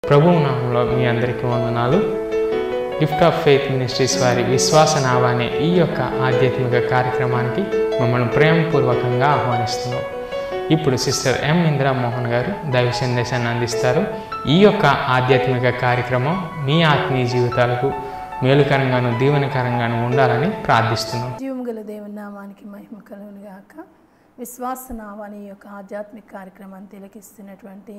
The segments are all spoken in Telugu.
ప్రభువు నామములో మీ అందరికీ వందనాలు. గిఫ్ట్ ఆఫ్ ఫెయిత్ మినిస్ట్రీస్ వారి విశ్వాస నావ అనే ఈ యొక్క ఆధ్యాత్మిక కార్యక్రమానికి మమ్మల్ని ప్రేమపూర్వకంగా ఆహ్వానిస్తున్నాం. ఇప్పుడు సిస్టర్ ఎం ఇందిరా మోహన్ గారు దైవ సందేశాన్ని అందిస్తారు. ఈ యొక్క ఆధ్యాత్మిక కార్యక్రమం మీ ఆత్మీయ జీవితాలకు మేలుకరంగాను దీవెనకరంగాను ఉండాలని ప్రార్థిస్తున్నాం. జీవముగల దేవుని నామానికి మహిమ కలుగును గాక. విశ్వాస నావ అనే యొక్క ఆధ్యాత్మిక కార్యక్రమాన్ని తిలకిస్తున్నటువంటి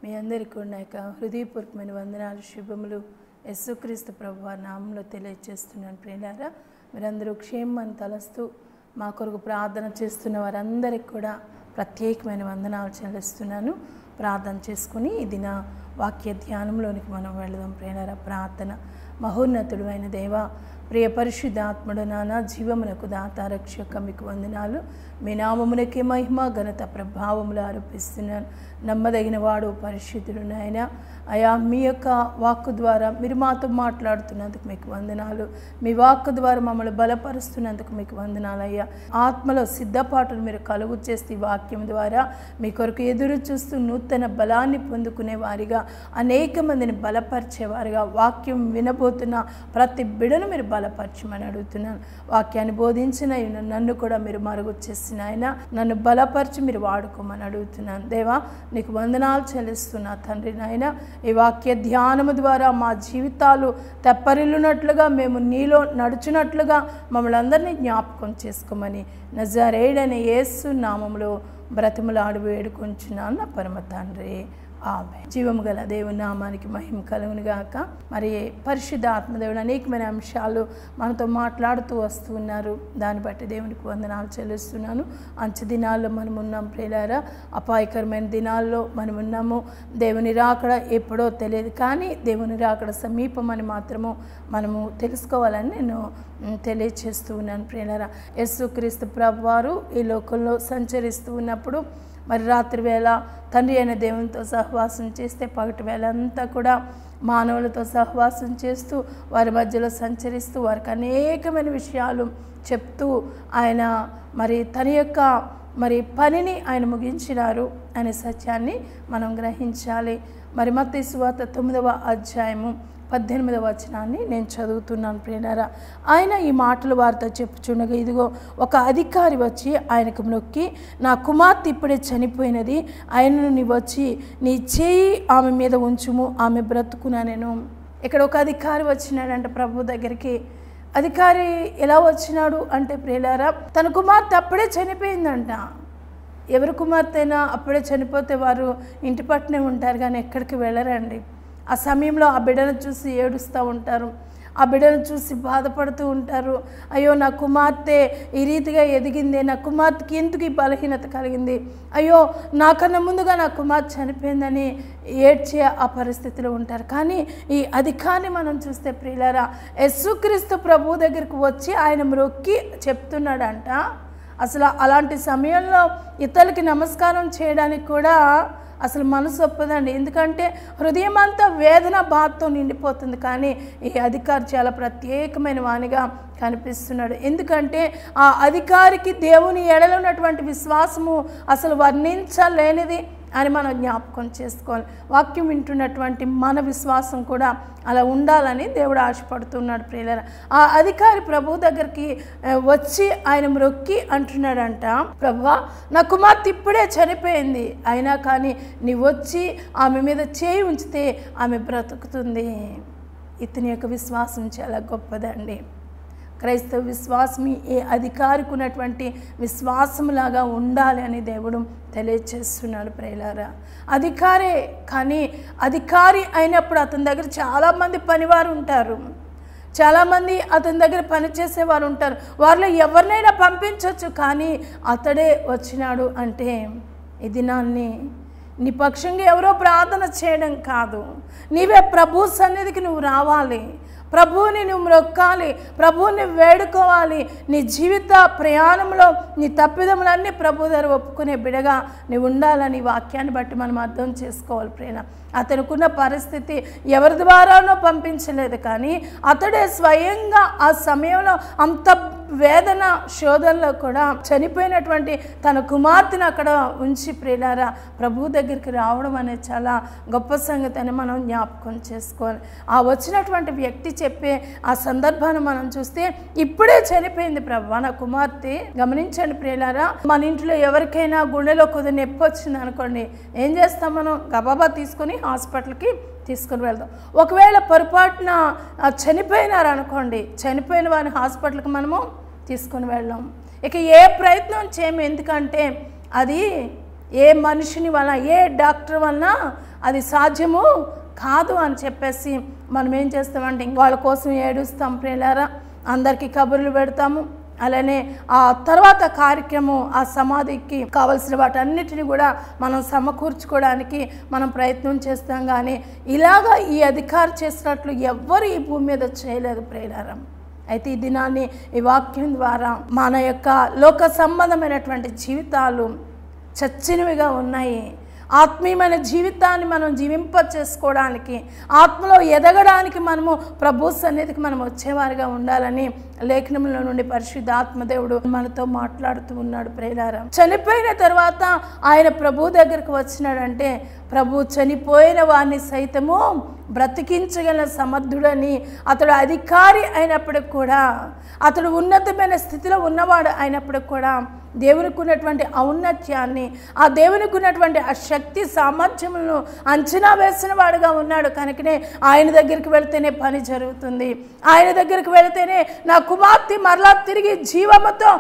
మీ అందరికీ ఉన్న యొక్క హృదయపూర్వకమైన వందనాలు, శుభములు యేసుక్రీస్తు ప్రభువారి నామంలో తెలియజేస్తున్నాను. ప్రియులారా, మీరందరూ క్షేమాన్ని తలస్తూ మా కొరకు ప్రార్థన చేస్తున్న వారందరికీ కూడా ప్రత్యేకమైన వందనాలు చెల్లిస్తున్నాను. ప్రార్థన చేసుకుని ఇది నా వాక్య ధ్యానంలోనికి మనం వెళదాం. ప్రియులారా, ప్రార్థన. మహోన్నతుడు అయిన దేవ, ప్రియ పరిశుద్ధాత్ముడు నానా జీవమునకు దాత రక్షక మీకు వందనాలు. మీ నామమునకే మహిమ ఘనత ప్రభావములు ఆరోపిస్తున్నాను. నమ్మదగిన వాడు పరిశుద్ధుడు నాయన. అయా, మీ యొక్క వాక్కు ద్వారా మీరు మాతో మాట్లాడుతున్నందుకు మీకు వందనాలు. మీ వాక్కు ద్వారా మమ్మల్ని బలపరుస్తున్నందుకు మీకు వందనాలు అయ్యా. ఆత్మలో సిద్ధపాటును మీరు కలుగు చేస్తే వాక్యం ద్వారా మీ కొరకు ఎదురు చూస్తూ నూతన బలాన్ని పొందుకునే వారిగా, అనేక మందిని బలపరిచేవారుగా, వాక్యం వినబోతున్న ప్రతి బిడను మీరు బలపరచమని అడుగుతున్నాను. వాక్యాన్ని బోధించిన నన్ను కూడా మీరు మరుగు చేసిన ఆయన, నన్ను బలపరిచి మీరు వాడుకోమని అడుగుతున్నాను. దేవా, నీకు వందనాలు చెల్లిస్తున్నా తండ్రి. నాయన, ఈ వాక్య ధ్యానము ద్వారా మా జీవితాలు తెప్పరిల్లునట్లుగా, మేము నీలో నడుచున్నట్లుగా మమ్మల్ని అందరినీ జ్ఞాపకం చేసుకోమని నజరేయుడైన యేసు నామములో బ్రతిమలాడి వేడుకొంచున్నాను నా పరమ తండ్రి. ఆమేన్. జీవము గల దేవుని నామానికి మహిమ కలుగును గాక. మరి పరిశుద్ధ ఆత్మదేవుడు అనేకమైన అంశాలు మనతో మాట్లాడుతూ వస్తూ ఉన్నారు. దాన్ని బట్టి దేవునికి వందనాలు చెల్లిస్తున్నాను. అంచె దినాల్లో మనం ఉన్నాం ప్రియులారా, అపాయకరమైన దినాల్లో మనం ఉన్నాము. దేవుని రాకడ ఎప్పుడో తెలియదు, కానీ దేవుని రాకడ సమీపమని మాత్రము మనము తెలుసుకోవాలని నేను తెలియచేస్తూ ఉన్నాను ప్రియులారా. యేసుక్రీస్తు ప్రభువారు ఈ లోకంలో సంచరిస్తూ ఉన్నప్పుడు మరి రాత్రి వేళ తండ్రి అయిన దేవునితో సహవాసం చేస్తే, పగటి వేళ అంతా కూడా మానవులతో సహవాసం చేస్తూ వారి మధ్యలో సంచరిస్తూ వారికి అనేకమైన విషయాలు చెప్తూ ఆయన మరి తన యొక్క పనిని ఆయన ముగించినారు అనే సత్యాన్ని మనం గ్రహించాలి. మరి మత్తయి సువార్త 9వ అధ్యాయము 18వ వచనాన్ని నేను చదువుతున్నాను ప్రియులారా. ఆయన ఈ మాటలు వారితో చెప్పుచుండగా, ఇదిగో ఒక అధికారి వచ్చి ఆయనకు మొక్కి, నా కుమార్తె ఇప్పుడే చనిపోయినది, ఆయనను నీవు వచ్చి నీ చేయి ఆమె మీద ఉంచుము, ఆమె బ్రతుకునా. నేను ఇక్కడ ఒక అధికారి వచ్చినాడంట ప్రభు దగ్గరికి. అధికారి ఎలా వచ్చినాడు అంటే ప్రియులారా, తన కుమార్తె అప్పుడే చనిపోయిందంట. ఎవరి కుమార్తె అయినా అప్పుడే చనిపోతే వారు ఇంటి పట్టునే ఉంటారు, కానీ ఎక్కడికి వెళ్ళరండి. ఆ సమయంలో ఆ బిడ్డను చూసి ఏడుస్తూ ఉంటారు, ఆ బిడ్డను చూసి బాధపడుతూ ఉంటారు. అయ్యో, నా కుమార్తె ఈ రీతిగా ఎదిగింది, నా కుమార్తెకి ఎందుకు ఈ బలహీనత కలిగింది, అయ్యో నాకన్నా ముందుగా నా కుమార్తె చనిపోయిందని ఏడ్చే ఆ పరిస్థితిలో ఉంటారు. కానీ ఈ అధికారిని మనం చూస్తే ప్రియులారా, యేసుక్రీస్తు ప్రభు దగ్గరికి వచ్చి ఆయన మ్రొక్కి చెప్తున్నాడంట. అసలు అలాంటి సమయంలో ఇతరులకి నమస్కారం చేయడానికి కూడా అసలు మనసు ఒప్పదండి. ఎందుకంటే హృదయం అంతా వేదన బాధతో నిండిపోతుంది. కానీ ఈ అధికారి చాలా ప్రత్యేకమైన వానిగా కనిపిస్తున్నాడు. ఎందుకంటే ఆ అధికారికి దేవుని ఎడల ఉన్నటువంటి విశ్వాసము అసలు వర్ణించలేనిది అని మనం జ్ఞాపకం చేసుకోవాలి. వాక్యం వింటున్నటువంటి మన విశ్వాసం కూడా అలా ఉండాలని దేవుడు ఆశపడుతున్నాడు ప్రియులారా. ఆ అధికారి ప్రభు దగ్గరికి వచ్చి ఆయన మ్రొక్కి అంటున్నాడంట, ప్రభువా, నా కుమార్తె ఇప్పుడే చనిపోయింది, అయినా కానీ నీవు వచ్చి ఆమె మీద చేయి ఉంచితే ఆమె బ్రతుకుతుంది. ఇతని యొక్క విశ్వాసం చాలా గొప్పదండి. క్రైస్తవ విశ్వాసం ఏ అధికారికి ఉన్నటువంటి విశ్వాసంలాగా ఉండాలి అని దేవుడు తెలియచేస్తున్నాడు ప్రియులారా. అధికారే, కానీ అధికారి అయినప్పుడు అతని దగ్గర చాలామంది పనివారు ఉంటారు, చాలామంది అతని దగ్గర పనిచేసేవారు ఉంటారు. వారిలో ఎవరినైనా పంపించవచ్చు, కానీ అతడే వచ్చినాడు అంటే ఈ దినాన్ని నీ పక్షంగా ఎవరో ప్రార్థన చేయడం కాదు, నీవే ప్రభు సన్నిధికి నువ్వు రావాలి, ప్రభువుని నువ్వు మొక్కాలి, ప్రభువుని వేడుకోవాలి. నీ జీవిత ప్రయాణంలో నీ తప్పిదములన్నీ ప్రభు దగ్గర ఒప్పుకునే బిడగా నువ్వు ఉండాలని వాక్యాన్ని బట్టి మనం అర్థం చేసుకోవాలి ప్రేమ. అతనుకున్న పరిస్థితి ఎవరి ద్వారానో పంపించలేదు, కానీ అతడే స్వయంగా ఆ సమయంలో అంత వేదన శోధనలో కూడా చనిపోయినటువంటి తన కుమార్తెను అక్కడ ఉంచి ప్రియులారా ప్రభు దగ్గరికి రావడం అనేది చాలా గొప్ప సంగతి అని మనం జ్ఞాపకం చేసుకోవాలి. ఆ వచ్చినటువంటి వ్యక్తి చెప్పే ఆ సందర్భాన్ని మనం చూస్తే ఇప్పుడే చనిపోయింది ప్రభు నా కుమార్తె. గమనించండి ప్రియులారా, మన ఇంట్లో ఎవరికైనా గుండెలో కొద్దిగా నొప్పి వచ్చింది అనుకోండి, ఏం చేస్తాం మనం? గబాబా తీసుకొని హాస్పిటల్కి తీసుకుని వెళ్దాం. ఒకవేళ పొరపాటున చనిపోయినారు అనుకోండి, చనిపోయిన వారిని హాస్పిటల్కి మనము తీసుకుని వెళ్ళాం. ఇక ఏ ప్రయత్నం చేయము, ఎందుకంటే అది ఏ మనిషిని వలన ఏ డాక్టర్ వలన అది సాధ్యము కాదు అని చెప్పేసి మనం ఏం చేస్తామంటే వాళ్ళ కోసం ఏడుస్తాం ప్రియులారా, అందరికీ కబుర్లు పెడతాము. అలానే ఆ తర్వాత కార్యక్రమం ఆ సమాధికి కావలసిన వాటన్నిటిని కూడా మనం సమకూర్చుకోవడానికి మనం ప్రయత్నం చేస్తాం. కానీ ఇలాగా ఈ అధికారి చేసినట్లు ఎవ్వరు ఈ భూమి మీద చేయలేదు ప్రియులారా. అయితే ఈ దినాన్ని ఈ వాక్యం ద్వారా మన యొక్క లోక సంబంధమైనటువంటి జీవితాలు చచ్చినవిగా ఉన్నాయి. ఆత్మీయమైన జీవితాన్ని మనం జీవింప చేసుకోవడానికి, ఆత్మలో ఎదగడానికి మనము ప్రభు సన్నిధికి మనం వచ్చేవారిగా ఉండాలని లేఖనంలో నుండి పరిశుద్ధాత్మదేవుడు మనతో మాట్లాడుతూ ఉన్నాడు ప్రియులారా. చనిపోయిన తర్వాత ఆయన ప్రభు దగ్గరకు వచ్చినాడంటే ప్రభు చనిపోయిన వారిని సైతము బ్రతికించగల సమర్థుడని, అతడు అధికారి అయినప్పటికి కూడా, అతడు ఉన్నతమైన స్థితిలో ఉన్నవాడు అయినప్పటికి కూడా దేవునికి ఉన్నటువంటి ఔన్నత్యాన్ని, ఆ దేవునికి ఉన్నటువంటి ఆ శక్తి సామర్థ్యములను అంచనా వేసిన వాడుగా ఉన్నాడు. కనుకనే ఆయన దగ్గరికి వెళితేనే పని జరుగుతుంది. ఆయన దగ్గరికి వెళితేనే నా కుమార్తె మరలా తిరిగి జీవముతో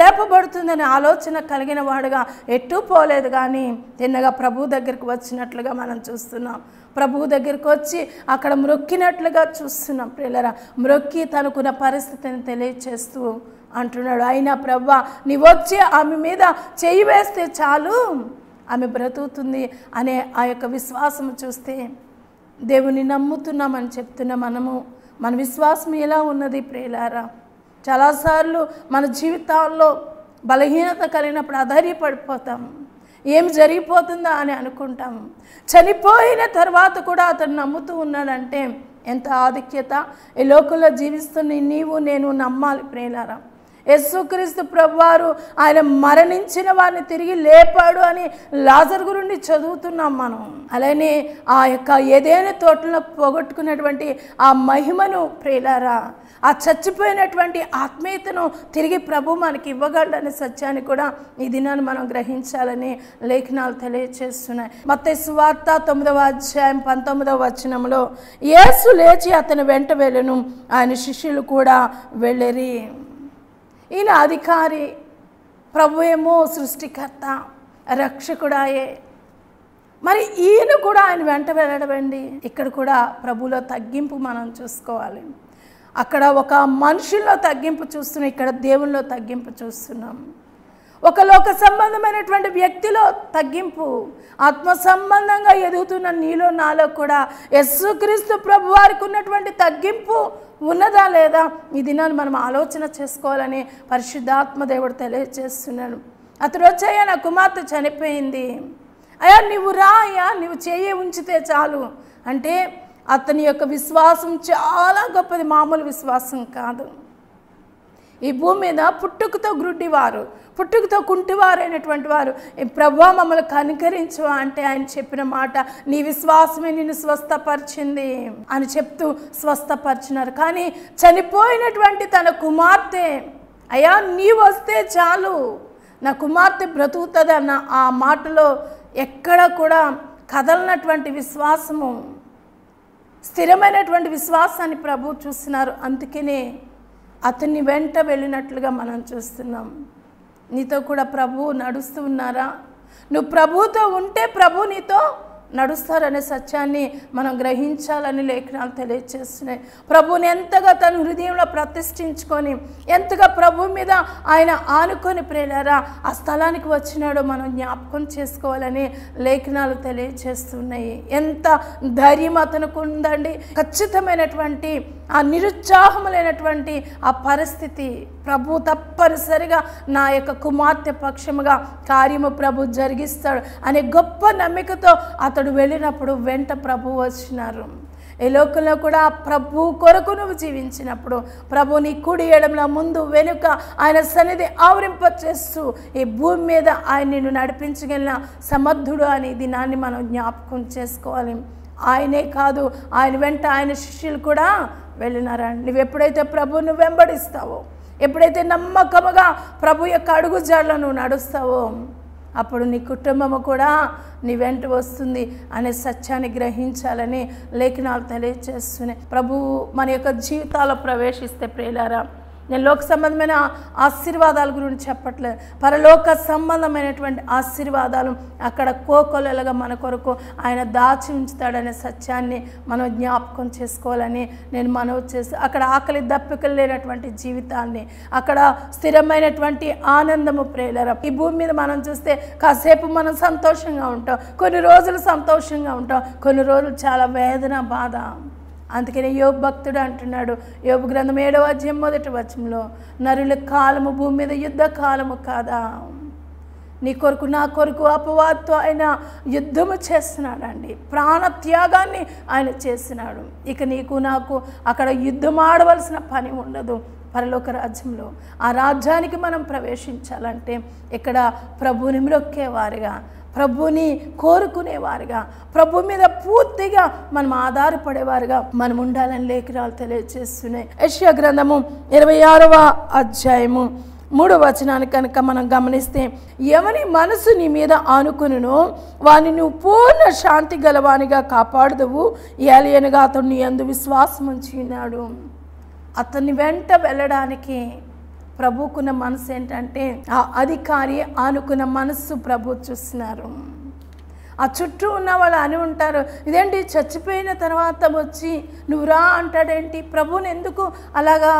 లేపబడుతుందనే ఆలోచన కలిగిన వాడుగా ఎట్టూ పోలేదు. కానీ తిన్నగా ప్రభు దగ్గరికి వచ్చినట్లుగా మనం చూస్తున్నాం. ప్రభువు దగ్గరికి వచ్చి అక్కడ మ్రొక్కినట్లుగా చూస్తున్నాం ప్రియులారా. మ్రొక్కి తనకున్న పరిస్థితిని తెలియచేస్తూ అంటున్నాడు, అయినా ప్రభువా నీవు వచ్చి ఆమె మీద చేయి వేస్తే చాలు ఆమె బ్రతుకుతుంది అనే ఆ యొక్క విశ్వాసం చూస్తే దేవుని నమ్ముతున్నామని చెప్తున్న మన విశ్వాసం ఎలా ఉన్నది ప్రియులారా? చాలాసార్లు మన జీవితాల్లో బలహీనత కలిగినప్పుడు అధైర్యపడిపోతాం. ఏం జరిగిపోతుందా అని అనుకుంటాం. చనిపోయిన తర్వాత కూడా అతను నమ్ముతూ ఉన్నాడంటే ఎంత ఆధిక్యత! ఈ లోకంలో జీవిస్తున్న నీవు నేను నమ్మాలి ప్రియులారా. యేసుక్రీస్తు ప్రభువారు ఆయన మరణించిన వారిని తిరిగి లేపాడు అని లాజరు గురించి చదువుతున్నాం మనం. అలానే ఆ యొక్క ఏదైనా తోటలో పోగొట్టుకున్నటువంటి ఆ మహిమను ప్రియులారా, ఆ చచ్చిపోయినటువంటి ఆత్మీయతను తిరిగి ప్రభు మనకి ఇవ్వగలడనే సత్యాన్ని కూడా ఈ దినాన్ని మనం గ్రహించాలని లేఖనాలు తెలియచేస్తున్నాయి. మత్తయి సువార్త 9వ అధ్యాయం 19వ వచనంలో యేసు లేచి అతని వెంట వెళ్ళెను, ఆయన శిష్యులు కూడా వెళ్ళిరి. ఈయన అధికారి, ప్రభు ఏమో సృష్టికర్త రక్షకుడాయే. మరి ఈయన కూడా ఆయన వెంట వెళ్ళడండి. ఇక్కడ కూడా ప్రభులో తగ్గింపు మనం చూసుకోవాలి. అక్కడ ఒక మనుషుల్లో తగ్గింపు చూస్తున్నాం, ఇక్కడ దేవుల్లో తగ్గింపు చూస్తున్నాం. ఒక లోక సంబంధమైనటువంటి వ్యక్తిలో తగ్గింపు, ఆత్మ సంబంధంగా ఎదుగుతున్న నీలో నాలో కూడా యేసుక్రీస్తు ప్రభు వారికి ఉన్నటువంటి తగ్గింపు ఉన్నదా లేదా ఈ దినాన్ని మనం ఆలోచన చేసుకోవాలని పరిశుద్ధాత్మ దేవుడు తెలియజేస్తున్నాడు. అతడు వచ్చాయా నా కుమార్తె చనిపోయింది, అయ్యా నువ్వు రా, అయ్యా నువ్వు చేయి ఉంచితే చాలు అంటే అతని యొక్క విశ్వాసం చాలా గొప్పది, మామూలు విశ్వాసం కాదు. ఈ భూమి మీద పుట్టుకతో గ్రుడ్డివారు, పుట్టుకతో కుంటివారైనటువంటి వారు ప్రభువా మమ్మల్ని కనికరించవా అంటే ఆయన చెప్పిన మాట నీ విశ్వాసమే నిన్ను స్వస్థపరిచింది అని చెప్తూ స్వస్థపరిచినారు. కానీ చనిపోయినటువంటి తన కుమార్తె అయ్యా నీవు వస్తే చాలు నా కుమార్తె బ్రతుకుతుంది అన్న ఆ మాటలో ఎక్కడ కూడా కదలనటువంటి విశ్వాసము, స్థిరమైనటువంటి విశ్వాసాన్ని ప్రభు చూస్తున్నారు. అందుకనే అతన్ని వెంట వెళ్ళినట్లుగా మనం చూస్తున్నాం. నీతో కూడా ప్రభువు నడుస్తూ ఉన్నారా? నువ్వు ప్రభువుతో ఉంటే ప్రభు నీతో నడుస్తారనే సత్యాన్ని మనం గ్రహించాలని లేఖనాలు తెలియజేస్తున్నాయి. ప్రభువుని ఎంతగా తన హృదయంలో ప్రతిష్ఠించుకొని ఎంతగా ప్రభు మీద ఆయన ఆనుకొని ప్రేలారా ఆ స్థలానికి వచ్చినాడో మనం జ్ఞాపకం చేసుకోవాలని లేఖనాలు తెలియజేస్తున్నాయి. ఎంత ధైర్యం అతనికి ఉందండి! ఖచ్చితమైనటువంటి ఆ నిరుత్సాహములైనటువంటి ఆ పరిస్థితి, ప్రభు తప్పనిసరిగా నా యొక్క కుమార్తె పక్షముగా కార్యము ప్రభు జరిగిస్తాడు అనే గొప్ప నమ్మికతో అతడు వెళ్ళినప్పుడు వెంట ప్రభు వచ్చినారు. ఈ లోకంలో కూడా ప్రభు కొరకు నువ్వు జీవించినప్పుడు ప్రభు నీ కుడి ఎడమల ముందు వెనుక ఆయన సన్నిధి ఆవరింపచేస్తూ ఈ భూమి మీద ఆయన నిన్ను నడిపించగలిగిన సమర్థుడు అనే దినాన్ని మనం జ్ఞాపకం చేసుకోవాలి. ఆయనే కాదు, ఆయన వెంట ఆయన శిష్యులు కూడా వెళ్ళినారండి. నువ్వు ఎప్పుడైతే ప్రభువును వెంబడిస్తావో, ఎప్పుడైతే నమ్మకముగా ప్రభు యొక్క అడుగుజాడలో నువ్వు నడుస్తావో, అప్పుడు నీ కుటుంబము కూడా నీ వెంట వస్తుంది అనే సత్యాన్ని గ్రహించాలని లేఖనాలు తెలియజేస్తున్నాయి. ప్రభువు మన యొక్క జీవితాల్లో ప్రవేశిస్తే ప్రియులారా, నేను లోక సంబంధమైన ఆశీర్వాదాల గురించి చెప్పట్లేదు, పరలోక సంబంధమైనటువంటి ఆశీర్వాదాలు అక్కడ కోకొల్లలుగా మన కొరకు ఆయన దాచి ఉంచుతాడనే సత్యాన్ని మనం జ్ఞాపకం చేసుకోవాలని నేను మనవి చేసి, అక్కడ ఆకలి దప్పికలు లేనటువంటి జీవితాన్ని, అక్కడ స్థిరమైనటువంటి ఆనందము ప్రేలర. ఈ భూమి మీద మనం చూస్తే కాసేపు మనం సంతోషంగా ఉంటాం, కొన్ని రోజులు సంతోషంగా ఉంటాం, కొన్ని రోజులు చాలా వేదన బాధ. అందుకని యోబు భక్తుడు అంటున్నాడు, యోబు గ్రంథం 7వ అధ్యాయం 1వ వచనంలో, నరుల కాలము భూమి మీద యుద్ధ కాలము కాదా, నీ కొరకు నా కొరకు అపవాదితో ఆయన యుద్ధము చేస్తున్నాడండి, ప్రాణత్యాగాన్ని ఆయన చేస్తున్నాడు. ఇక నీకు నాకు అక్కడ యుద్ధం ఆడవలసిన పని ఉండదు. పరలోక రాజ్యంలో ఆ రాజ్యానికి మనం ప్రవేశించాలంటే ఇక్కడ ప్రభువుని మ్రొక్కేవారుగా, ప్రభుని కోరుకునేవారుగా, ప్రభు మీద పూర్తిగా మనం ఆధారపడేవారుగా మనం ఉండాలని లేఖనాలు తెలియజేస్తున్నాయి. యెషయా గ్రంథము 26వ అధ్యాయము 3వ వచనాన్ని కనుక మనం గమనిస్తే, ఎవని మనసు నీ మీద ఆనుకునునో వాని నువ్వు పూర్ణ శాంతి గలవానిగా కాపాడుదువు, ఏలియనగా అతడు నీ యందు విశ్వాసం ఉంచి ఉన్నాడు. అతన్ని వెంట వెళ్ళడానికి ప్రభుకున్న మనసు ఏంటంటే, ఆ అధికారి ఆనుకున్న మనస్సు ప్రభు చూస్తున్నారు. ఆ చుట్టూ ఉన్న వాళ్ళు అని ఉంటారు, ఇదేంటి చచ్చిపోయిన తర్వాత వచ్చి నువ్వు రా అంటాడేంటి, ప్రభువుని ఎందుకు అలాగా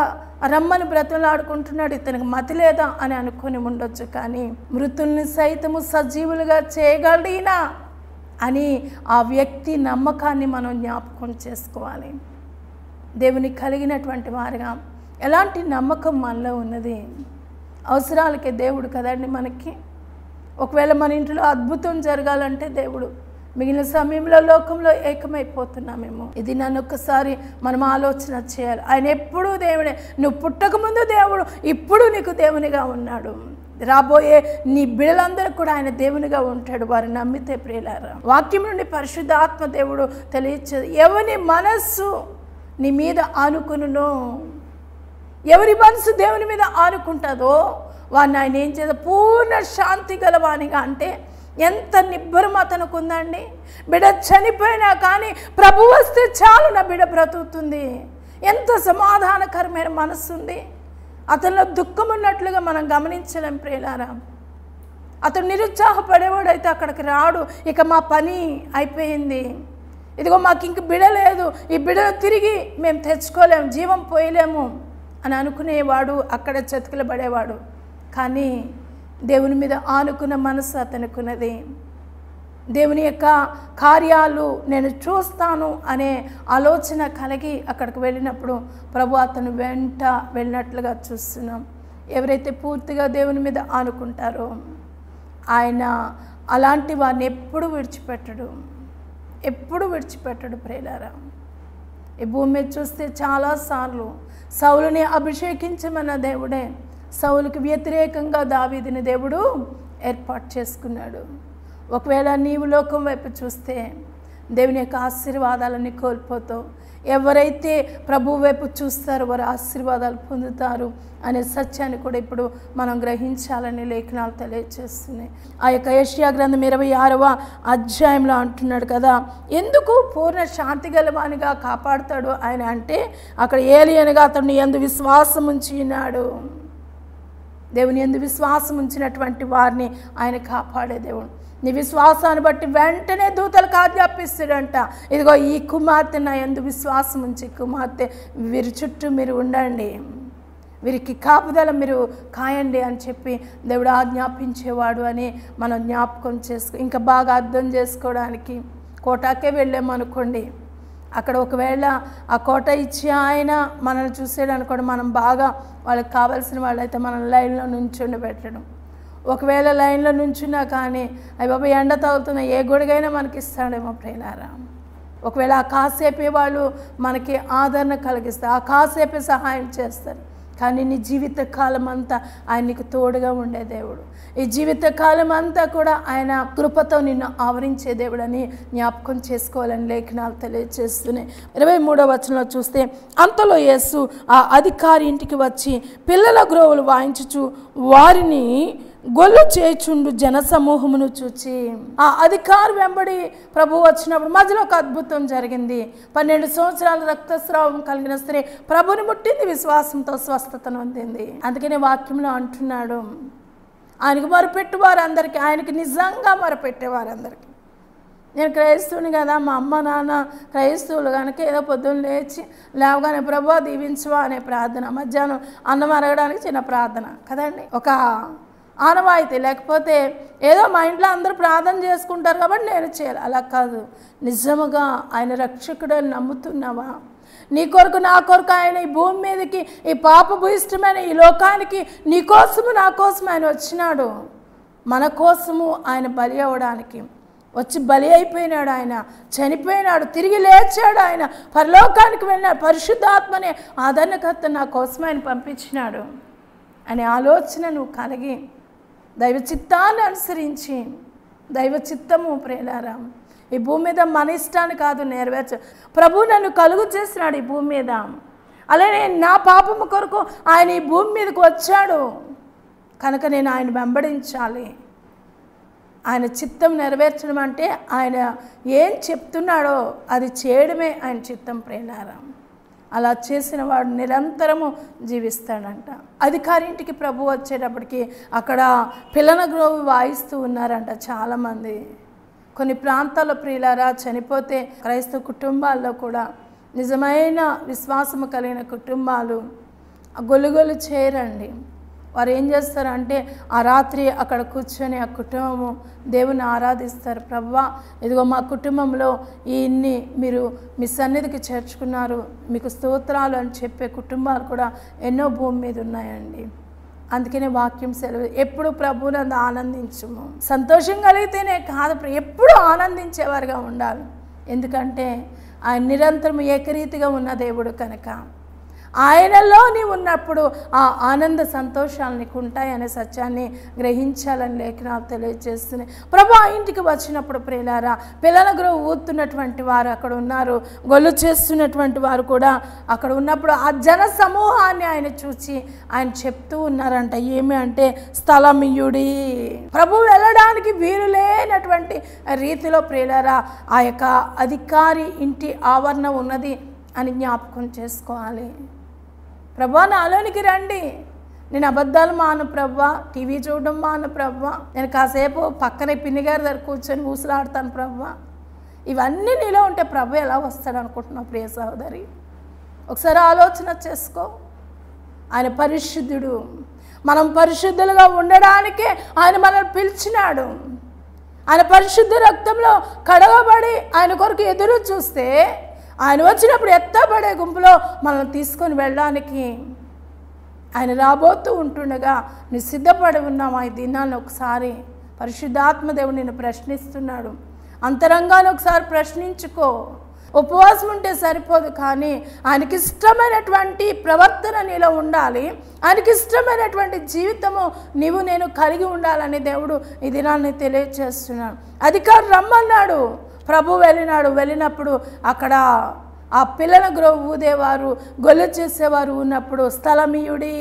రమ్మని బ్రతులాడుకుంటున్నాడు, ఇతనికి మతి లేదా అని అనుకుని ఉండొచ్చు. కానీ మృతుల్ని సైతము సజీవులుగా చేయగలిగినా అని ఆ వ్యక్తి నమ్మకాన్ని మనం జ్ఞాపకం చేసుకోవాలి. దేవుని కలిగినటువంటి వారిగా ఎలాంటి నమ్మకం మనలో ఉన్నది? అవసరాలకే దేవుడు కదండి మనకి. ఒకవేళ మన ఇంట్లో అద్భుతం జరగాలంటే దేవుడు, మిగిలిన సమయంలో లోకంలో ఏకమైపోతున్నామేమో. ఇది నన్ను ఒక్కసారి మనం ఆలోచన చేయాలి. ఆయన ఎప్పుడూ దేవుడే, నువ్వు పుట్టకముందు దేవుడు, ఇప్పుడు నీకు దేవునిగా ఉన్నాడు, రాబోయే నీ బిడ్డలందరూ కూడా ఆయన దేవునిగా ఉంటాడు, వారు నమ్మితే ప్రియులారా. వాక్యం నుండి పరిశుద్ధాత్మ దేవుడు తెలియచేది, ఎవరి మనస్సు నీ మీద ఆనుకునునో, ఎవరి మనసు దేవుని మీద ఆనుకుంటుందో వాడిని ఆయన ఏం చేద్దాం, పూర్ణ శాంతి గలవానిగా. అంటే ఎంత నిబ్బరం అతనికి ఉందండి. బిడ్డ చనిపోయినా కానీ ప్రభు వస్తే చాలు నా బిడ్డ బ్రతుకుతుంది. ఎంత సమాధానకరమైన మనస్సు ఉంది. అతనిలో దుఃఖం ఉన్నట్లుగా మనం గమనించలేం ప్రియులారా. అతను నిరుత్సాహపడేవాడైతే అక్కడికి రాడు, ఇక మా పని అయిపోయింది, ఇదిగో మాకు ఇంక బిడ లేదు, ఈ బిడను తిరిగి మేము తెచ్చుకోలేము, జీవం పోయలేము అని అనుకునేవాడు, అక్కడ చతికిల పడేవాడు. కానీ దేవుని మీద ఆనుకున్న మనసు అతనుకున్నది. దేవుని యొక్క కార్యాలు నేను చూస్తాను అనే ఆలోచన కలిగి అక్కడికి వెళ్ళినప్పుడు ప్రభు అతను వెంట వెళ్ళినట్లుగా చూస్తున్నాం. ఎవరైతే పూర్తిగా దేవుని మీద ఆనుకుంటారో ఆయన అలాంటి వారిని ఎప్పుడు విడిచిపెట్టడు, ఎప్పుడు విడిచిపెట్టడు ప్రియులారా. ఈ భూమి మీద చూస్తే చాలాసార్లు సౌలుని అభిషేకించమన్న దేవుడే సౌలుకి వ్యతిరేకంగా దావీదుని దేవుడు ఏర్పాటు చేసుకున్నాడు. ఒకవేళ నీవు లోకం వైపు చూస్తే దేవుని యొక్క ఆశీర్వాదాలని కోల్పోతావు. ఎవరైతే ప్రభు వైపు చూస్తారో వారు ఆశీర్వాదాలు పొందుతారు అనే సత్యాన్ని కూడా ఇప్పుడు మనం గ్రహించాలని లేఖనాలు తెలియజేస్తున్నాయి. ఆ యొక్క యెషయా గ్రంథం 26వ అధ్యాయంలో అంటున్నాడు కదా, ఎందుకు పూర్ణ శాంతి గలవానిగా కాపాడుతాడు ఆయన అంటే, అక్కడ ఏలియనగా అతన్ని యందు విశ్వాసం ఉంచి ఉన్నాడు. దేవుని యందు విశ్వాసం ఉంచినటువంటి వారిని ఆయన కాపాడే దేవుడు. నీ విశ్వాసాన్ని బట్టి వెంటనే దూతలకు ఆజ్ఞాపిస్తాడంట, ఇదిగో ఈ కుమార్తె నా యందు విశ్వాసం ఉంచి, కుమార్తె వీరి చుట్టూ మీరు ఉండండి, వీరికి కాపుదల మీరు కాయండి అని చెప్పి దేవుడు ఆజ్ఞాపించేవాడు అని మనం జ్ఞాపకం ఇంకా బాగా అర్థం చేసుకోవడానికి కోటాకే వెళ్ళామనుకోండి, అక్కడ ఒకవేళ ఆ కోట ఇచ్చి ఆయన మనల్ని చూసేయడానికి మనం బాగా వాళ్ళకి కావాల్సిన వాళ్ళైతే మనం లైన్లో నుంచుండి పెట్టడం. ఒకవేళ లైన్లో నుంచున్నా కానీ అయ్య బాబా ఎండ తగులుతున్న ఏ గొడుగైనా మనకి ఇస్తాడేమో ప్రియులారా. ఒకవేళ ఆ కాసేపే వాళ్ళు మనకి ఆదరణ కలిగిస్తారు, ఆ కాసేపే సహాయం చేస్తారు. కానీ నీ జీవితకాలం అంతా ఆయన నీకు తోడుగా ఉండే దేవుడు. ఈ జీవితకాలం అంతా కూడా ఆయన కృపతో నిన్ను ఆవరించే దేవుడని జ్ఞాపకం చేసుకోవాలని లేఖనాలు తెలియజేస్తున్నాయి. 23వ వచనంలో చూస్తే, అంతలో యేసు ఆ అధికారి ఇంటికి వచ్చి పిల్లల గ్రోవులు వాయించుచు వారిని గొల్లు చేచుండు జన సమూహమును చూచి, ఆ అధికారి వెంబడి ప్రభు వచ్చినప్పుడు మధ్యలో ఒక అద్భుతం జరిగింది. 12 సంవత్సరాల రక్తస్రావం కలిగిన స్త్రీ ప్రభుని ముట్టింది, విశ్వాసంతో స్వస్థతను పొందింది. అందుకనే వాక్యంలో అంటున్నాడు, ఆయనకు మొరపెట్టువారందరికీ, ఆయనకి నిజంగా మొరపెట్టేవారందరికీ. నేను క్రైస్తవుని కదా, మా అమ్మ నాన్న క్రైస్తవులు కనుక ఏదో పొద్దున్న లేవగానే ప్రభు దీవించువా అనే ప్రార్థన, మధ్యాహ్నం అన్నం అరగడానికి చిన్న ప్రార్థన కదండి, ఒక ఆనవాయితీ. లేకపోతే ఏదో మా ఇంట్లో అందరూ ప్రార్థన చేసుకుంటారు కాబట్టి నేను చేయాలి, అలా కాదు. నిజముగా ఆయన రక్షకుడని నమ్ముతున్నావా? నీ కొరకు నా కొరకు ఆయన ఈ భూమి మీదకి, ఈ పాపభూయిష్టమైన ఈ లోకానికి నీ కోసము నా కోసం ఆయన వచ్చినాడు. మన కోసము ఆయన బలి అవ్వడానికి వచ్చి బలి అయిపోయినాడు. ఆయన చనిపోయినాడు, తిరిగి లేచాడు, ఆయన పరలోకానికి వెళ్ళినాడు. పరిశుద్ధాత్మనే ఆదరణకర్త నా కోసం ఆయన పంపించినాడు అనే ఆలోచన నువ్వు కలిగి దైవ చిత్తాన్ని అనుసరించి, దైవ చిత్తము ప్రేలారా ఈ భూమి మీద మన ఇష్టాన్ని కాదు నెరవేర్చ, ప్రభు నన్ను కలుగు చేసినాడు ఈ భూమి మీద. అలానే నా పాపము కొరకు ఆయన ఈ భూమి మీదకి వచ్చాడు కనుక నేను ఆయన వెంబడించాలి. ఆయన చిత్తం నెరవేర్చడం అంటే ఆయన ఏం చెప్తున్నాడో అది చేయడమే ఆయన చిత్తం ప్రేలారా. అలా చేసిన వాడు నిరంతరము జీవిస్తాడంట. అధికారింటికి ప్రభు వచ్చేటప్పటికి అక్కడ పిల్లన గ్రోవి వాయిస్తూ ఉన్నారంట చాలామంది. కొన్ని ప్రాంతాల్లో ప్రియులారా చనిపోతే క్రైస్తవ కుటుంబాల్లో కూడా నిజమైన విశ్వాసము కలిగిన కుటుంబాలు గొలుగొలు చేయరండి. వారు ఏం చేస్తారంటే ఆ రాత్రి అక్కడ కూర్చొని ఆ కుటుంబము దేవుని ఆరాధిస్తారు. ప్రభువా, ఇదిగో మా కుటుంబంలో ఇన్ని మీరు మీ సన్నిధికి చేర్చుకున్నారు, మీకు స్తోత్రాలు అని చెప్పే కుటుంబాలు కూడా ఎన్నో భూమి మీద ఉన్నాయండి. అందుకనే వాక్యం సెలవు, ఎప్పుడు ప్రభువునందు ఆనందించుము. సంతోషం కలిగితేనే కాదు, ఎప్పుడు ఆనందించేవారుగా ఉండాలి. ఎందుకంటే ఆయన నిరంతరం ఏకరీతిగా ఉన్న దేవుడు కనుక ఆయనలో నీవు ఉన్నప్పుడు ఆ ఆనంద సంతోషాలు నీకు ఉంటాయనే సత్యాన్ని గ్రహించాలని లేఖనాలు తెలియజేస్తున్నాయి. ప్రభు ఆ ఇంటికి వచ్చినప్పుడు ప్రియులారా పిల్లల గ్రోవు ఊతున్నటువంటి వారు అక్కడ ఉన్నారు, గొల్లు చేస్తున్నటువంటి వారు కూడా అక్కడ ఉన్నప్పుడు ఆ జన సమూహాన్ని ఆయన చూసి ఆయన చెప్తూ ఉన్నారంట. ఏమి అంటే, స్థలమియుడి, ప్రభు వెళ్ళడానికి వీలు లేనటువంటి రీతిలో ప్రియులారా ఆ యొక్క అధికారి ఇంటి ఆవరణ ఉన్నది అని జ్ఞాపకం చేసుకోవాలి. ప్రభా నాలోనికి రండి, నేను అబద్ధాలు మాను ప్రభా, టీవీ చూడడం మాను ప్రభా, నేను కాసేపు పక్కనే పిన్ని గారి దగ్గర కూర్చొని ఊసులాడతాను ప్రభా. ఇవన్నీ నీలో ఉంటే ప్రభు ఎలా వస్తాడు అనుకుంటున్నావు ప్రియ సహోదరి? ఒకసారి ఆలోచన చేసుకో. ఆయన పరిశుద్ధుడు, మనం పరిశుద్ధులుగా ఉండడానికే ఆయన మనల్ని పిలిచినాడు. ఆయన పరిశుద్ధ రక్తంలో కడగబడి ఆయన కొరకు ఎదురు చూస్తే ఆయన వచ్చినప్పుడు ఎత్తబడే గుంపులో మనం తీసుకొని వెళ్ళడానికి ఆయన రాబోతూ ఉంటుండగా నువ్వు సిద్ధపడి ఉన్నావు. ఈ దినాన్ని ఒకసారి పరిశుద్ధాత్మదేవుడు నిన్ను ప్రశ్నిస్తున్నాడు. అంతరంగాన్ని ఒకసారి ప్రశ్నించుకో. ఉపవాసం ఉంటే సరిపోదు, కానీ ఆయనకి ఇష్టమైనటువంటి ప్రవర్తన నీలో ఉండాలి. ఆయనకి ఇష్టమైనటువంటి జీవితము నీవు నేను కలిగి ఉండాలని దేవుడు ఈ దినాన్ని తెలియజేస్తున్నాడు. అధికారి రమ్మన్నాడు, ప్రభు వెళ్ళినప్పుడు అక్కడ ఆ పిల్లల గ్రోవు ఊదేవారు, గొల్లు చేసేవారు ఉన్నప్పుడు స్థలమీయుడి.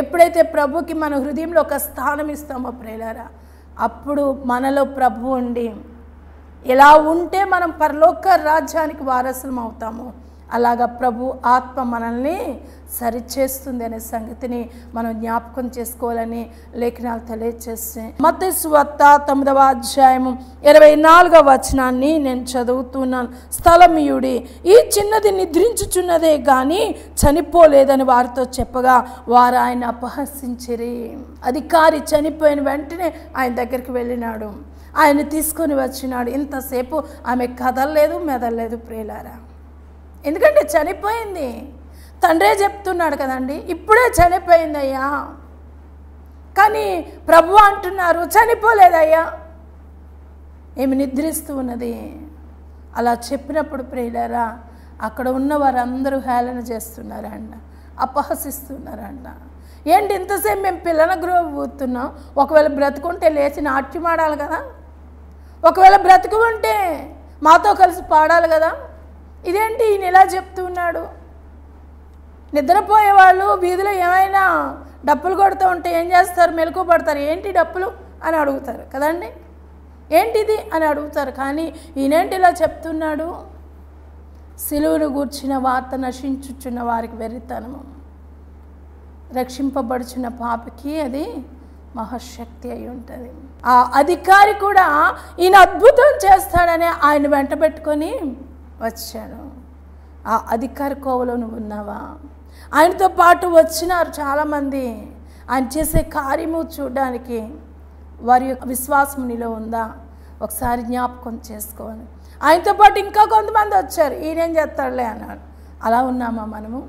ఎప్పుడైతే ప్రభుకి మన హృదయంలో ఒక స్థానం ఇస్తామో ప్రియులారా, అప్పుడు మనలో ప్రభు ఉండి ఎలా ఉంటే మనం పరలోక రాజ్యానికి వారసులం అవుతాము, అలాగా ప్రభు ఆత్మ మనల్ని సరిచేస్తుంది అనే సంగతిని మనం జ్ఞాపకం చేసుకోవాలని లేఖనాలు తెలియజేస్తాయి. మత్తయి సువార్త 9వ అధ్యాయము 24వ వచనాన్ని నేను చదువుతున్నాను. స్థలమీయుడి, ఈ చిన్నది నిద్రించుచున్నదే గాని చనిపోలేదని వారితో చెప్పగా వారు ఆయన అపహసించిరి. అధికారి చనిపోయిన వెంటనే ఆయన దగ్గరికి వెళ్ళినాడు, ఆయన తీసుకొని వచ్చినాడు. ఇంతసేపు ఆమె కదలలేదు మెదలలేదు ప్రియులారా, ఎందుకంటే చనిపోయింది. తండ్రే చెప్తున్నాడు కదండి, ఇప్పుడే చనిపోయిందయ్యా. కానీ ప్రభు అంటున్నారు చనిపోలేదయ్యా, ఏమి నిద్రిస్తూ ఉన్నది. అలా చెప్పినప్పుడు ప్రియులారా అక్కడ ఉన్న వారందరూ హేళన చేస్తున్నారంట, అపహసిస్తున్నారంట. ఏంటి ఇంతసేపు మేము పిల్లల గ్రోవ్ ఊతున్నాం, ఒకవేళ బ్రతుకుంటే లేచి నాట్యం ఆడాలి కదా, ఒకవేళ బ్రతుకు ఉంటే మాతో కలిసి పాడాలి కదా, ఇదేంటి ఈయన ఇలా చెప్తున్నాడు. నిద్రపోయేవాళ్ళు వీధిలో ఏమైనా డప్పులు కొడుతూ ఉంటే ఏం చేస్తారు, మెలకు పడతారు, ఏంటి డప్పులు అని అడుగుతారు కదండి, ఏంటిది అని అడుగుతారు. కానీ ఈయనేంటి ఇలా చెప్తున్నాడు, సిలువను గూర్చిన వార్త నశించుచున్న వారికి వెర్రితనము, రక్షింపబడుచున్న పాపికి అది మహాశక్తి అయి ఉంటుంది. ఆ అధికారి కూడా ఈయన అద్భుతం చేస్తాడని ఆయన వెంట పెట్టుకొని వచ్చాడు. ఆ అధికారి కోవలో నువ్వు ఉన్నావా? ఆయనతో పాటు వచ్చినారు చాలామంది. ఆయన చేసే కార్యము చూడడానికి వారి యొక్క విశ్వాసం నీలో ఉందా ఒకసారి జ్ఞాపకం చేసుకోవాలి. ఆయనతో పాటు ఇంకా కొంతమంది వచ్చారు, ఈయనేం చేస్తాడులే అన్నాడు. అలా ఉన్నామా మనము?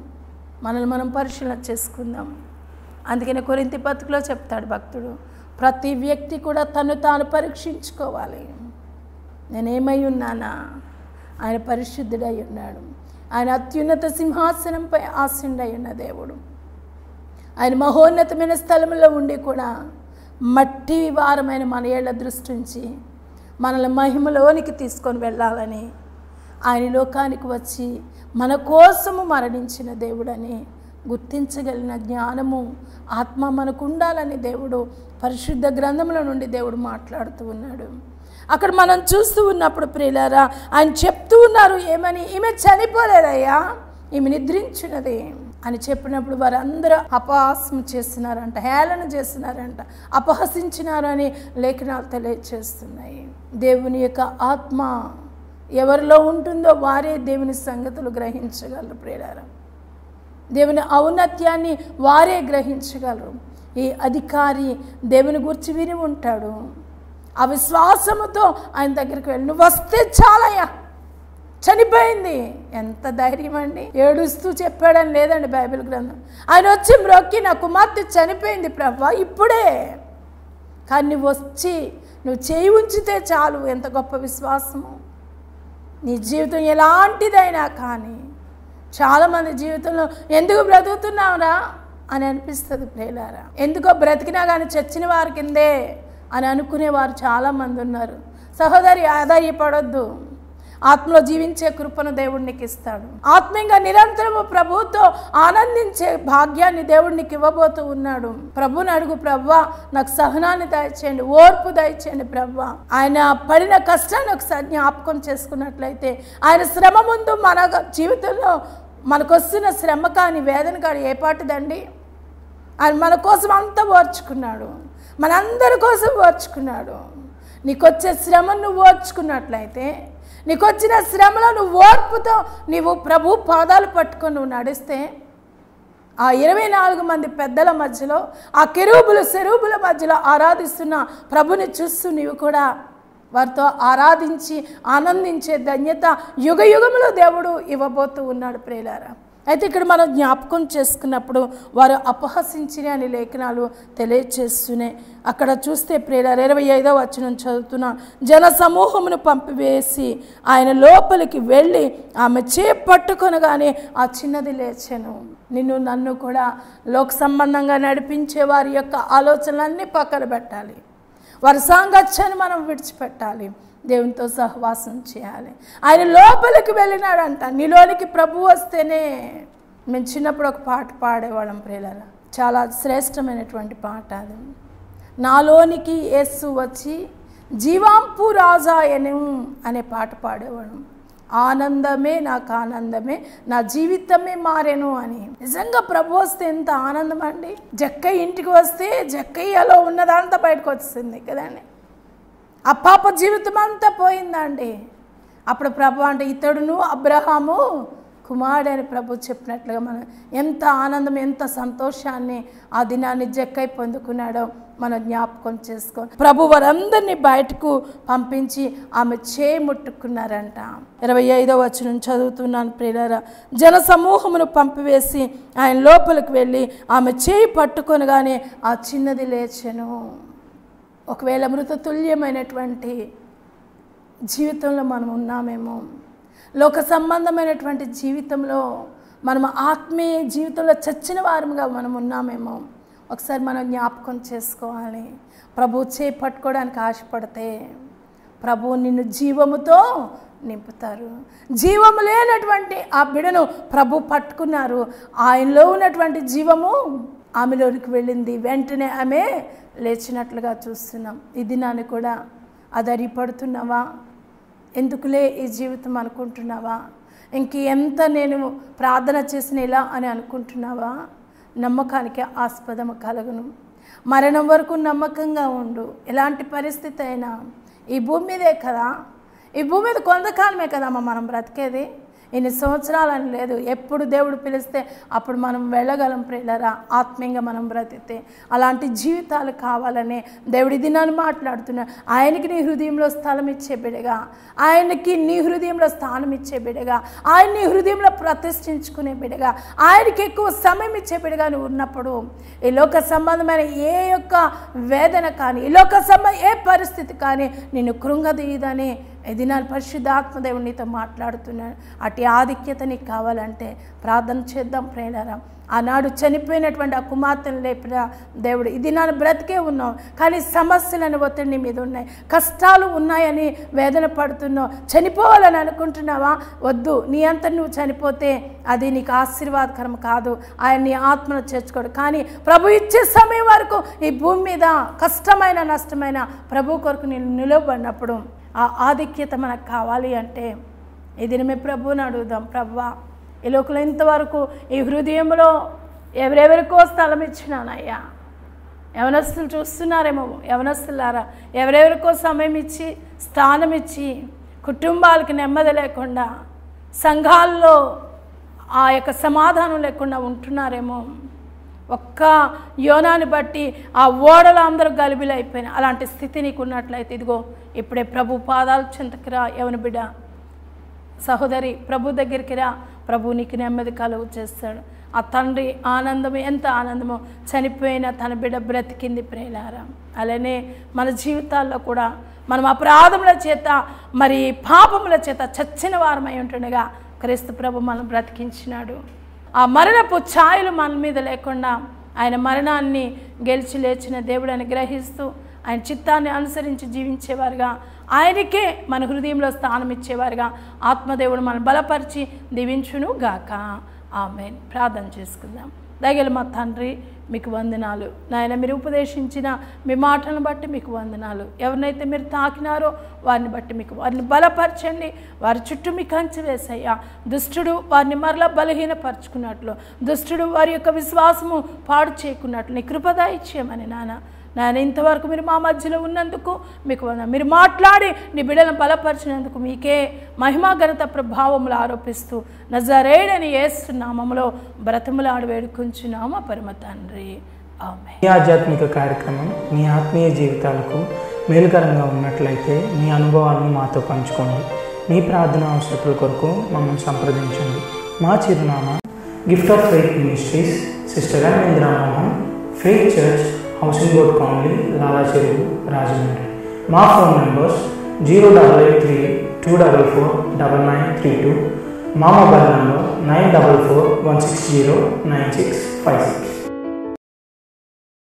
మనల్ని మనం పరిశీలన చేసుకుందాం. అందుకని కొరింథీ పత్రికలో చెప్తాడు భక్తుడు, ప్రతి వ్యక్తి కూడా తను తాను పరీక్షించుకోవాలి. నేనేమై ఉన్నానా? ఆయన పరిశుద్ధుడై ఉన్నాడు. ఆయన అత్యున్నత సింహాసనంపై ఆసీనుడై ఉన్న దేవుడు. ఆయన మహోన్నతమైన స్థలంలో ఉండి కూడా మట్టి వారమైన మన ఏళ్ల దృష్టి నుంచి మనల్ని మహిమలోనికి తీసుకొని వెళ్ళాలని ఆయన లోకానికి వచ్చి మన కోసము మరణించిన దేవుడని గుర్తించగలిగిన జ్ఞానము ఆత్మ మనకు ఉండాలని దేవుడు పరిశుద్ధ గ్రంథంలో నుండి దేవుడు మాట్లాడుతూ ఉన్నాడు. అక్కడ మనం చూస్తూ ఉన్నప్పుడు ప్రియులారా ఆయన చెప్తూ ఉన్నారు ఏమని, ఈమె చనిపోలేదయ్యా, ఈమె నిద్రించినది అని చెప్పినప్పుడు వారందరూ అపహాస్యం చేస్తున్నారంట, హేళన చేస్తున్నారంట, అపహసించినారు అని లేఖనాలు తెలియచేస్తున్నాయి. దేవుని యొక్క ఆత్మ ఎవరిలో ఉంటుందో వారే దేవుని సంగతులు గ్రహించగలరు ప్రియులారా. దేవుని ఔన్నత్యాన్ని వారే గ్రహించగలరు. ఈ అధికారి దేవుని గురించి విని ఉంటాడు. ఆ విశ్వాసముతో ఆయన దగ్గరికి వెళ్ళి, నువ్వు వస్తే చాలయ్యా, చనిపోయింది. ఎంత ధైర్యం అండి! ఏడుస్తూ చెప్పాడని లేదండి బైబిల్ గ్రంథం. ఆయన వచ్చి మ్రొక్కి, నా కుమార్తె చనిపోయింది ప్రభువా ఇప్పుడే, కానీ నువ్వు వచ్చి నువ్వు చేయి ఉంచితే చాలు. ఎంత గొప్ప విశ్వాసము! నీ జీవితం ఎలాంటిదైనా కానీ చాలామంది జీవితంలో ఎందుకు బ్రతుకుతున్నావురా అని అనిపిస్తుంది ప్రియులారా. ఎందుకో బ్రతికినా కానీ చచ్చిన వారి కిందే అని అనుకునేవారు చాలామంది ఉన్నారు. సహోదరి, ఆధారపడొద్దు. ఆత్మలో జీవించే కృపను దేవుడు నీకు ఇస్తాడు. ఆత్మీయంగా నిరంతరము ప్రభువుతో ఆనందించే భాగ్యాన్ని దేవుడు నీకు ఇవ్వబోతూ ఉన్నాడు. ప్రభుని అడుగు, ప్రభువా నాకు సహనాన్ని దయచేయండి, ఓర్పు దయచేయండి ప్రభువా. ఆయన పడిన కష్టాన్ని ఒకసారి జ్ఞాపకం చేసుకున్నట్లయితే, ఆయన శ్రమ ముందు మన జీవితంలో మనకు వస్తున్న శ్రమ కానీ వేదన కానీ ఏ పాటిదండి. ఆయన మన కోసం అంతా ఓర్చుకున్నాడు, మనందరి కోసం ఓర్చుకున్నాడు. నీకు వచ్చే శ్రమను నువ్వు ఓర్చుకున్నట్లయితే, నీకు వచ్చిన శ్రమలో నువ్వు ఓర్పుతో నీవు ప్రభు పాదాలు పట్టుకొని నువ్వు నడిస్తే, ఆ 24 మంది పెద్దల మధ్యలో, ఆ కెరూబులు సెరూబుల మధ్యలో ఆరాధిస్తున్న ప్రభుని చూస్తూ నీవు కూడా వారితో ఆరాధించి ఆనందించే ధన్యత యుగ యుగములో దేవుడు ఇవ్వబోతూ ఉన్నాడు ప్రియులారా. అయితే ఇక్కడ మనం జ్ఞాపకం చేసుకున్నప్పుడు వారు అపహసించిన అని లేఖనాలు తెలియచేస్తూనే అక్కడ చూస్తే ప్రియులారా 25వ వచనం చదువుతున్నా, జన సమూహమును పంపివేసి ఆయన లోపలికి వెళ్ళి ఆమె చేపట్టుకొనగానే ఆ చిన్నది లేచెను. నిన్ను నన్ను కూడా లోక సంబంధంగా నడిపించే వారి యొక్క ఆలోచనలన్నీ పక్కన పెట్టాలి. వారి సాంగత్యాన్ని మనం విడిచిపెట్టాలి, దేవునితో సహవాసం చేయాలి. ఆయన లోపలికి వెళ్ళినాడంట. నీలోనికి ప్రభు వస్తేనే. మేము చిన్నప్పుడు ఒక పాట పాడేవాళ్ళం ప్రియులారా, చాలా శ్రేష్టమైనటువంటి పాట అది. నాలోనికి యేసు వచ్చి జీవాంపు రాజాయను అనే పాట పాడేవాళ్ళం. ఆనందమే నాకు ఆనందమే, నా జీవితమే మారెను అని. నిజంగా ప్రభు వస్తే ఎంత ఆనందం అండి. జక్కయ్య ఇంటికి వస్తే జక్కయ్యలో ఉన్నదంతా బయటకు వచ్చింది కదండి. ఆ పాప జీవితం అంతా పోయిందండి. అప్పుడు ప్రభు అంటే ఇతడును అబ్రహాము కుమారుడు అని ప్రభు చెప్పినట్లుగా మనం ఎంత ఆనందం, ఎంత సంతోషాన్ని ఆ దినాన్ని జక్కయ్య పొందుకున్నాడో మనం జ్ఞాపకం చేసుకో. ప్రభు వారందరినీ బయటకు పంపించి ఆమె చేయి ముట్టుకున్నారంట. 25వ వచనం చదువుతున్నాను ప్రియులారా, జన సమూహమును పంపివేసి ఆయన లోపలికి వెళ్ళి ఆమె చేయి పట్టుకొనగానే ఆ చిన్నది లేచెను. ఒకవేళ మృతతుల్యమైనటువంటి జీవితంలో మనం ఉన్నామేమో, లోక సంబంధమైనటువంటి జీవితంలో మనం ఆత్మీయ జీవితంలో చచ్చిన వారముగా మనం ఉన్నామేమో ఒకసారి మనం జ్ఞాపకం చేసుకోవాలి. ప్రభు చేపట్టుకోవడానికి ఆశపడితే ప్రభు నిన్ను జీవముతో నింపుతారు. జీవము లేనటువంటి ఆ బిడను ప్రభు పట్టుకున్నారు. ఆయనలో ఉన్నటువంటి జీవము ఆమెలోనికి వెళ్ళింది. వెంటనే ఆమె లేచినట్లుగా చూస్తున్నాం. ఈ దినాన్ని కూడా అదరిపడుతున్నావా? ఎందుకులే ఈ జీవితం అనుకుంటున్నావా? ఎంత నేను ప్రార్థన చేసిన ఇలా అని అనుకుంటున్నావా? నమ్మకానికి ఆస్పదము కలుగును. మరణం వరకు నమ్మకంగా ఉండు. ఎలాంటి పరిస్థితి అయినా ఈ భూమి మీదే కదా, ఈ భూమి మీద కొంతకాలమే కదమ్మా మనం బ్రతికేది. ఇన్ని సంవత్సరాలని లేదు. ఎప్పుడు దేవుడు పిలిస్తే అప్పుడు మనం వెళ్ళగలం ప్రియులారా, ఆత్మీయంగా మనం బ్రతికితే. అలాంటి జీవితాలు కావాలనే దేవుడి దినాన్ని మాట్లాడుతున్నాడు. ఆయనకి నీ హృదయంలో స్థలం ఇచ్చే బిడ్డగా, ఆయనకి నీ హృదయంలో స్థానం ఇచ్చే బిడ్డగా, ఆయన నీ హృదయంలో ప్రతిష్ఠించుకునే బిడ్డగా, ఆయనకి ఎక్కువ సమయం ఇచ్చే బిడ్డగా నువ్వు ఉన్నప్పుడు ఈ లోక సంబంధమైన ఏ యొక్క వేదన కానీ, ఈ లోక సంబంధం ఏ పరిస్థితి కానీ నిన్ను కృంగదీయదని ఇది నా పరిశుద్ధాత్మదేవుడు నీతో మాట్లాడుతున్నాడు. అటు ఆధిక్యత నీకు కావాలంటే ప్రార్థన చేద్దాం ప్రేరణ. ఆనాడు చనిపోయినటువంటి ఆ కుమార్తెను లేపిన దేవుడు ఇది నా బ్రతికే ఉన్నావు, కానీ సమస్యలను ఒత్తిడి నీ మీద ఉన్నాయి, కష్టాలు ఉన్నాయని వేదన పడుతున్నావు, చనిపోవాలని అనుకుంటున్నావా? వద్దు. నీ అంతా నువ్వు చనిపోతే అది నీకు ఆశీర్వాదకరం కాదు. ఆయన నీ ఆత్మను చేర్చుకోడు. కానీ ప్రభు ఇచ్చే సమయం వరకు ఈ భూమి మీద కష్టమైన నష్టమైన ప్రభు కొరకు నేను నిలవబడినప్పుడు ఆ ఆధిక్యత మనకు కావాలి అంటే ఈ దినమే ప్రభువుని అడుగుదాం. ప్రభువా, ఈ లోకంలో ఇంతవరకు ఈ హృదయంలో ఎవరెవరికో స్థలం ఇచ్చినానయ్యా. యవనస్తులు చూస్తున్నారేమో, యవనస్తులారా, ఎవరెవరికో సమయం ఇచ్చి స్థానం ఇచ్చి కుటుంబాలకి నెమ్మది లేకుండా, సంఘాల్లో ఆ యొక్క సమాధానం లేకుండా ఉంటున్నారేమో. ఒక్క యోనాని బట్టి ఆ ఓడలు అందరూ గలిబిలైపోయినాయి. అలాంటి స్థితి నీకు ఉన్నట్లయితే ఇదిగో ఇప్పుడే ప్రభు పాదాలు చెంతకి రా. యవన బిడ్డ, సహోదరి, ప్రభు దగ్గరికి రా. ప్రభు నీకు నెమ్మది కలుగు చేస్తాడు. ఆ తండ్రి ఆనందం ఎంత ఆనందమో, చనిపోయిన తన బిడ్డ బ్రతికింది ప్రేలారా. అలానే మన జీవితాల్లో కూడా మనం అపరాధముల చేత మరి పాపముల చేత చచ్చిన వారమై ఉంటుండగా క్రీస్తు ప్రభు మనం బ్రతికించినాడు. ఆ మరణపు ఛాయలు మన మీద లేకుండా ఆయన మరణాన్ని గెలిచి లేచిన దేవుడని గ్రహిస్తూ ఆయన చిత్తాన్ని అనుసరించి జీవించేవారుగా, ఆయనకే మన హృదయంలో స్థానం ఇచ్చేవారుగా ఆత్మదేవుడు మనం బలపరిచి దీవించును గాక. ఆమేన్. ప్రార్థన చేసుకుందాం. దయగల మా తండ్రి, మీకు వందనాలు నాయన. మీరు ఉపదేశించిన మీ మాటలను బట్టి మీకు వందనాలు. ఎవరినైతే మీరు తాకినారో వారిని బట్టి మీకు వారిని బలపరచండి. వారి చుట్టూ మీకు కంచె వేసయ్యా. దుష్టుడు వారిని మరలా బలహీనపరుచుకున్నట్లు, దుష్టుడు వారి యొక్క విశ్వాసము పాడు చేయకున్నట్లు నీ కృప దయచేయమని నాయన ఇంతవరకు మీరు మా మధ్యలో ఉన్నందుకు మీకు వందనాలు. మీరు మాట్లాడి నీ బిడ్డలను బలపరిచినందుకు మీకే మహిమా ఘనత ప్రభావములు ఆరోపిస్తూ నజరేయుడని యేసు నామములో బ్రతిమలాడి వేడుకుంటున్నాము పరమ తండ్రి. ఆమేన్. ఈ ఆధ్యాత్మిక కార్యక్రమం మీ ఆత్మీయ జీవితాలకు మేలుకరంగా ఉన్నట్లయితే మీ అనుభవాలను మాతో పంచుకోండి. మీ ప్రార్థన అవసరతల కొరకు మమ్మల్ని సంప్రదించండి. మా చిరునామా gift of faith ministries, sister Indira Mohan, faith church, housing board colony, Lala Cheruvu, Rajahmundry. మా ఫోన్ నంబర్స్ 0832449932. మా మొబైల్ నంబర్ 9441609656.